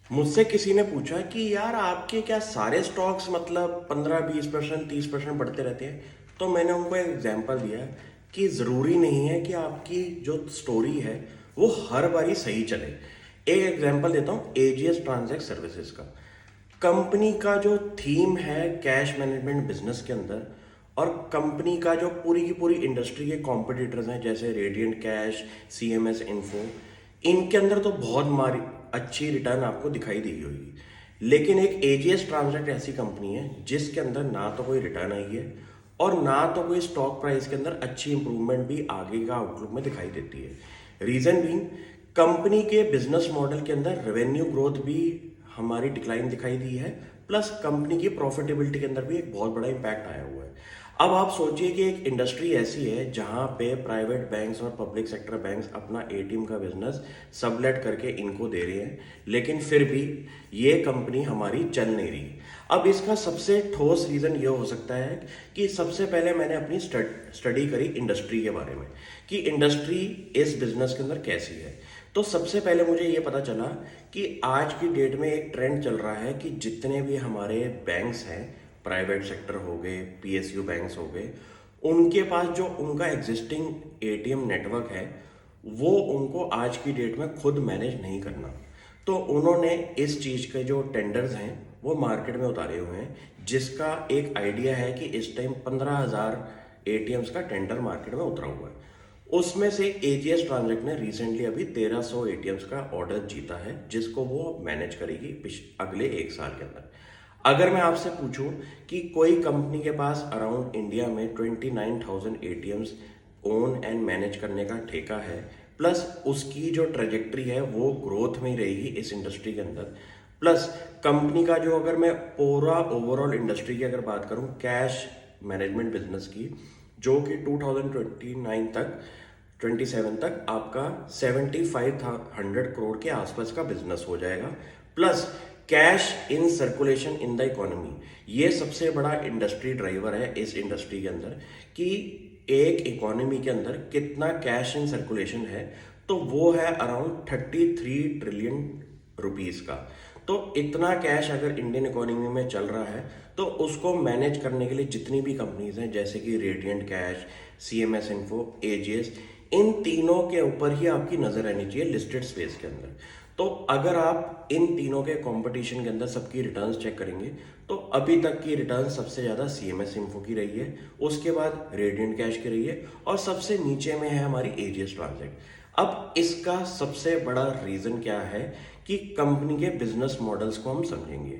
मुझसे किसी ने पूछा कि यार आपके क्या सारे स्टॉक्स मतलब 15-20% 30% बढ़ते रहते हैं। तो मैंने उनको एक एग्जांपल दिया कि ज़रूरी नहीं है कि आपकी जो स्टोरी है वो हर बारी सही चले। एक एग्जांपल देता हूँ एजीएस ट्रांजैक्ट सर्विसेज का। कंपनी का जो थीम है कैश मैनेजमेंट बिजनेस के अंदर, और कंपनी का जो पूरी की पूरी इंडस्ट्री के कॉम्पिटिटर्स हैं जैसे रेडियंट कैश, सीएमएस इन्फो, इनके अंदर तो बहुत मारी अच्छी रिटर्न आपको दिखाई दी होगी। लेकिन एक एजीएस ट्रांजैक्ट ऐसी कंपनी है जिसके अंदर ना तो कोई रिटर्न आई है और ना तो कोई स्टॉक प्राइस के अंदर अच्छी इंप्रूवमेंट भी आगे का आउटलुक में दिखाई देती है। रीजन बीइंग, कंपनी के बिजनेस मॉडल के अंदर रेवेन्यू ग्रोथ भी हमारी डिक्लाइन दिखाई दी है, प्लस कंपनी की प्रॉफिटेबिलिटी के अंदर भी एक बहुत बड़ा इंपैक्ट आया हुआ है। अब आप सोचिए कि एक इंडस्ट्री ऐसी है जहां पे प्राइवेट बैंक्स और पब्लिक सेक्टर बैंक्स अपना एटीएम का बिजनेस सबलेट करके इनको दे रहे हैं, लेकिन फिर भी ये कंपनी हमारी चल नहीं रही। अब इसका सबसे ठोस रीजन ये हो सकता है कि सबसे पहले मैंने अपनी स्टडी करी इंडस्ट्री के बारे में कि इंडस्ट्री इस बिजनेस के अंदर कैसी है। तो सबसे पहले मुझे ये पता चला कि आज की डेट में एक ट्रेंड चल रहा है कि जितने भी हमारे बैंक्स हैं, प्राइवेट सेक्टर हो गए, पीएसयू बैंक्स हो गए, उनके पास जो उनका एग्जिस्टिंग एटीएम नेटवर्क है वो उनको आज की डेट में खुद मैनेज नहीं करना। तो उन्होंने इस चीज़ के जो टेंडर्स हैं वो मार्केट में उतारे हुए हैं, जिसका एक आइडिया है कि इस टाइम 15,000 एटीएम्स का टेंडर मार्केट में उतरा हुआ है। उसमें से एजीएस ट्रांजैक्ट ने रिसेंटली अभी 1300 एटीएम्स का ऑर्डर जीता है, जिसको वो मैनेज करेगी अगले एक साल के अंदर। अगर मैं आपसे पूछूं कि कोई कंपनी के पास अराउंड इंडिया में 29,000 एटीएम्स ओन एंड मैनेज करने का ठेका है, प्लस उसकी जो ट्रेजेक्ट्री है वो ग्रोथ में ही रहेगी इस इंडस्ट्री के अंदर, प्लस कंपनी का जो, अगर मैं पूरा ओवरऑल इंडस्ट्री की अगर बात करूं कैश मैनेजमेंट बिजनेस की, जो कि 2029 तक 27 तक आपका 7500 करोड़ के आसपास का बिजनेस हो जाएगा, plus cash in circulation in the economy, ये सबसे बड़ा इंडस्ट्री ड्राइवर है इस इंडस्ट्री के अंदर कि एक इकोनॉमी के अंदर कितना कैश इन सर्कुलेशन है। तो वो है अराउंड 33 ट्रिलियन रुपीस का। तो इतना कैश अगर इंडियन इकोनॉमी में चल रहा है तो उसको मैनेज करने के लिए जितनी भी कंपनीज हैं जैसे कि radiant cash, CMS info, AGS, इन तीनों के ऊपर ही आपकी नजर रहनी चाहिए लिस्टेड स्पेस के अंदर। तो अगर आप इन तीनों के कंपटीशन के अंदर सबकी रिटर्न्स चेक करेंगे तो अभी तक की रिटर्न सबसे ज्यादा सीएमएस इन्फो की रही है, उसके बाद रेडियंट कैश की रही है, और सबसे नीचे में है हमारी एजीएस ट्रांजैक्ट। अब इसका सबसे बड़ा रीजन क्या है कि कंपनी के बिजनेस मॉडल्स को हम समझेंगे।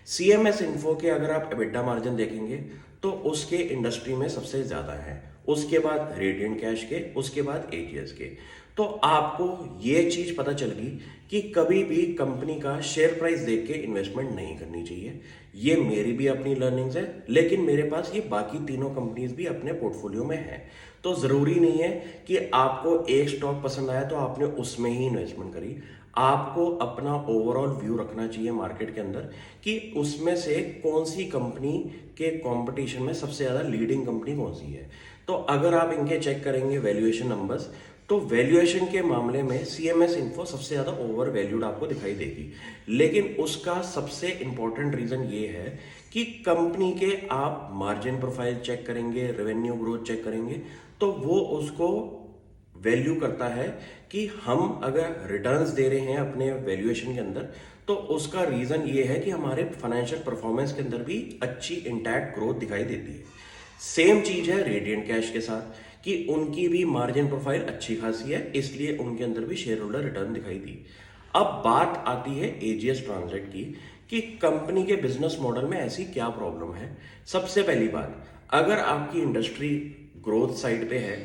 सीएमएस इन्फो के अगर आप एबिटा मार्जिन देखेंगे तो उसके इंडस्ट्री में सबसे ज्यादा है, उसके बाद रेडियंट कैश के, उसके बाद एजीएस के। तो आपको ये चीज पता चल गई कि कभी भी कंपनी का शेयर प्राइस देख के इन्वेस्टमेंट नहीं करनी चाहिए। ये मेरी भी अपनी लर्निंग्स है, लेकिन मेरे पास ये बाकी तीनों कंपनीज भी अपने पोर्टफोलियो में है। तो जरूरी नहीं है कि आपको एक स्टॉक पसंद आया तो आपने उसमें ही इन्वेस्टमेंट करी। आपको अपना ओवरऑल व्यू रखना चाहिए मार्केट के अंदर कि उसमें से कौन सी कंपनी के कंपटीशन में सबसे ज्यादा लीडिंग कंपनी कौन सी है। तो अगर आप इनके चेक करेंगे वैल्यूएशन नंबर्स, तो वैल्यूएशन के मामले में सीएमएस इन्फो सबसे ज्यादा ओवर वैल्यूड आपको दिखाई देगी। लेकिन उसका सबसे इंपॉर्टेंट रीजन ये है कि कंपनी के आप मार्जिन प्रोफाइल चेक करेंगे, रेवेन्यू ग्रोथ चेक करेंगे, तो वो उसको वैल्यू करता है कि हम अगर रिटर्न्स दे रहे हैं अपने वैल्यूएशन के अंदर, तो उसका रीजन ये है कि हमारे फाइनेंशियल परफॉर्मेंस के अंदर भी अच्छी इंटैक्ट ग्रोथ दिखाई देती है। सेम चीज है रेडियंट कैश के साथ कि उनकी भी मार्जिन प्रोफाइल अच्छी खासी है, इसलिए उनके अंदर भी शेयर होल्डर रिटर्न दिखाई दी। अब बात आती है एजीएस ट्रांजैक्ट की कि कंपनी के बिजनेस मॉडल में ऐसी क्या प्रॉब्लम है। सबसे पहली बात, अगर आपकी इंडस्ट्री ग्रोथ साइड पे है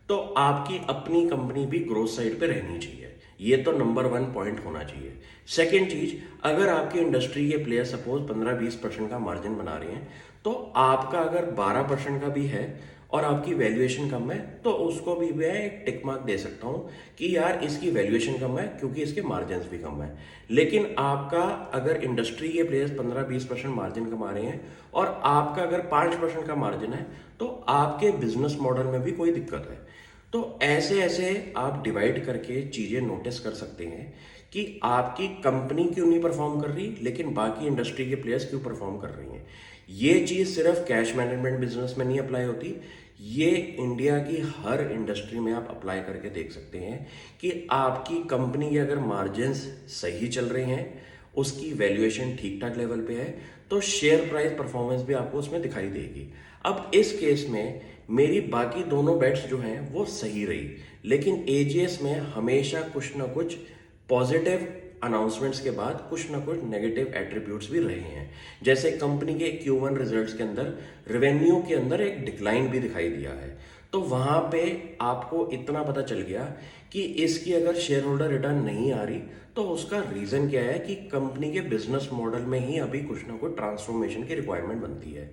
तो आपकी अपनी कंपनी भी ग्रोथ साइड पे रहनी चाहिए। ये तो नंबर 1 पॉइंट होना चाहिए। सेकेंड चीज, अगर आपकी इंडस्ट्री के प्लेयर सपोज 15-20% का मार्जिन बना रहे हैं, तो आपका अगर 12% का भी है और आपकी वैल्यूएशन कम है, तो उसको भी मैं एक टिक मार्क दे सकता हूं कि यार इसकी वैल्यूएशन कम है क्योंकि इसके मार्जिन भी कम है। लेकिन आपका अगर इंडस्ट्री के प्लेयर्स 15-20% मार्जिन कमा रहे हैं और आपका अगर 5% का मार्जिन है, तो आपके बिजनेस मॉडल में भी कोई दिक्कत है। तो ऐसे ऐसे आप डिवाइड करके चीजें नोटिस कर सकते हैं कि आपकी कंपनी क्यों नहीं परफॉर्म कर रही लेकिन बाकी इंडस्ट्री के प्लेयर्स क्यों परफॉर्म कर रही हैं। ये चीज़ सिर्फ कैश मैनेजमेंट बिजनेस में नहीं अप्लाई होती, ये इंडिया की हर इंडस्ट्री में आप अप्लाई करके देख सकते हैं कि आपकी कंपनी के अगर मार्जिन्स सही चल रहे हैं, उसकी वैल्यूएशन ठीक ठाक लेवल पे है, तो शेयर प्राइस परफॉर्मेंस भी आपको उसमें दिखाई देगी। अब इस केस में मेरी बाकी दोनों बेट्स जो हैं वो सही रही, लेकिन एजीएस में हमेशा कुछ ना कुछ पॉजिटिव अनाउंसमेंट्स के बाद कुछ ना कुछ नेगेटिव एट्रीब्यूट्स भी रहे हैं। जैसे कंपनी के Q1 रिजल्ट्स के अंदर रेवेन्यू के अंदर एक डिक्लाइन भी दिखाई दिया है, तो वहां पे आपको इतना पता चल गया कि इसकी अगर शेयर होल्डर रिटर्न नहीं आ रही तो उसका रीजन क्या है कि कंपनी के बिजनेस मॉडल में ही अभी कुछ ना कुछ ट्रांसफॉर्मेशन की रिक्वायरमेंट बनती है।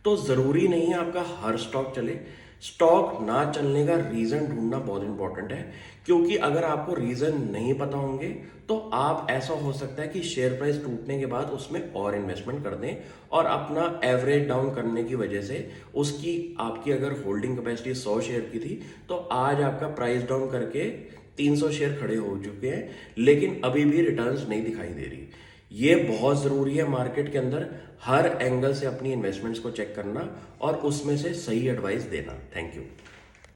तो जरूरी नहीं है आपका हर स्टॉक चले, स्टॉक ना चलने का रीजन ढूंढना बहुत इंपॉर्टेंट है, क्योंकि अगर आपको रीजन नहीं पता होंगे तो आप ऐसा हो सकता है कि शेयर प्राइस टूटने के बाद उसमें और इन्वेस्टमेंट कर दें और अपना एवरेज डाउन करने की वजह से उसकी आपकी अगर होल्डिंग कैपेसिटी 100 शेयर की थी तो आज आपका प्राइस डाउन करके 300 शेयर खड़े हो चुके हैं, लेकिन अभी भी रिटर्न्स नहीं दिखाई दे रही। ये बहुत ज़रूरी है मार्केट के अंदर हर एंगल से अपनी इन्वेस्टमेंट्स को चेक करना और उसमें से सही एडवाइस देना। Thank you.